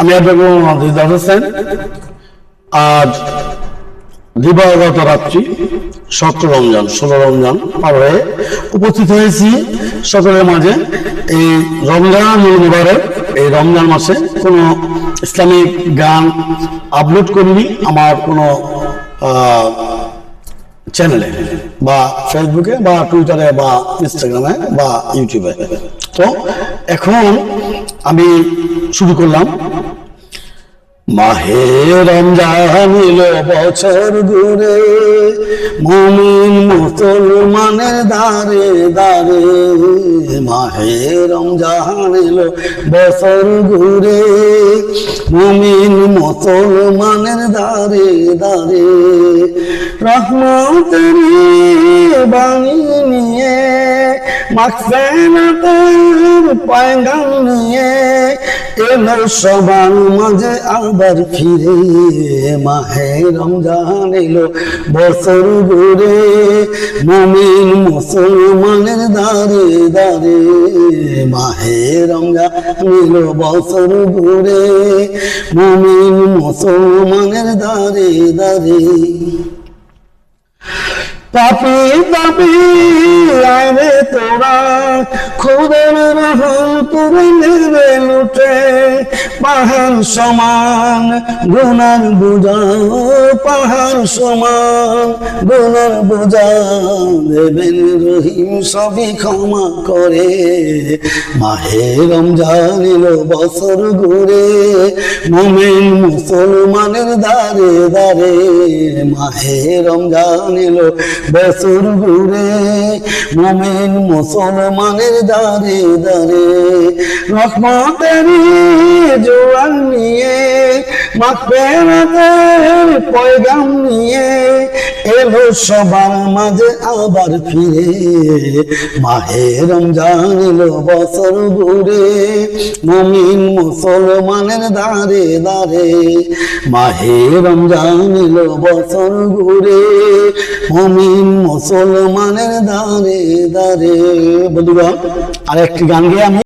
আমি দিদার হোসেন। আজ দিবাগত রাত্রি 17 রমজান 16 রমজান পার হয়ে উপস্থিত হয়েছি সকলের মাঝে। এই রমজান মুবারক, এই রমজান মাসে কোনো ইসলামিক গান আপলোড করিনি আমার কোনো চ্যানেলে বা ফেসবুকে বা টুইটারে বা ইনস্টাগ্রামে বা ইউটিউবে। তো এখন আমি শুরু করলাম। মাহে রমজান এলো বছর ঘুরে, মুমিন মুসলমানের দারে দারে। মাহে রমজান এলো বছর ঘুরে, মুমিন মুসলমানের দারে দারে। রহমতের বাণী নিয়ে, মাগফিরাতের পয়গাম নিয়ে এলো সবার মাঝে আবার ফিরে। মাহে রমজান এলো বছর ঘুরে, মুমিন মুসলমানের দারে দারে। মাহে রমজান এলো বছর ঘুরে, মুমিন মুসলমানের দারে দারে। পাপি পাপি আরে তোরা, খুদের রহম তুলে নেবে লুটে। পাহাড় সমান গুনার বোঝা, পাহাড় সমান গুনার বোঝা। দেবেন রহিম সবই ক্ষমা করে। মাহে রমজান এলো বছর ঘুরে, মুমিন মুসলমানের দারে দারে। মাহে রমজান এলো বছর ঘুরে, মুমিন মুসলমানের দারে দারে। রহমতের জোয়ান নিয়ে, মাগফিরাতের পয়গাম নিয়ে এলো সবার মাঝে আবার ফিরে। মাহে রমজান এলো বছর ঘুরে, মুমিন মুসলমানের দারে দারে। মাহে রমজান এলো বছর ঘুরে, মুমিন মুসলমানের দারে দারে। বন্ধুগণ, আরেকটি গান গেয়ে আমি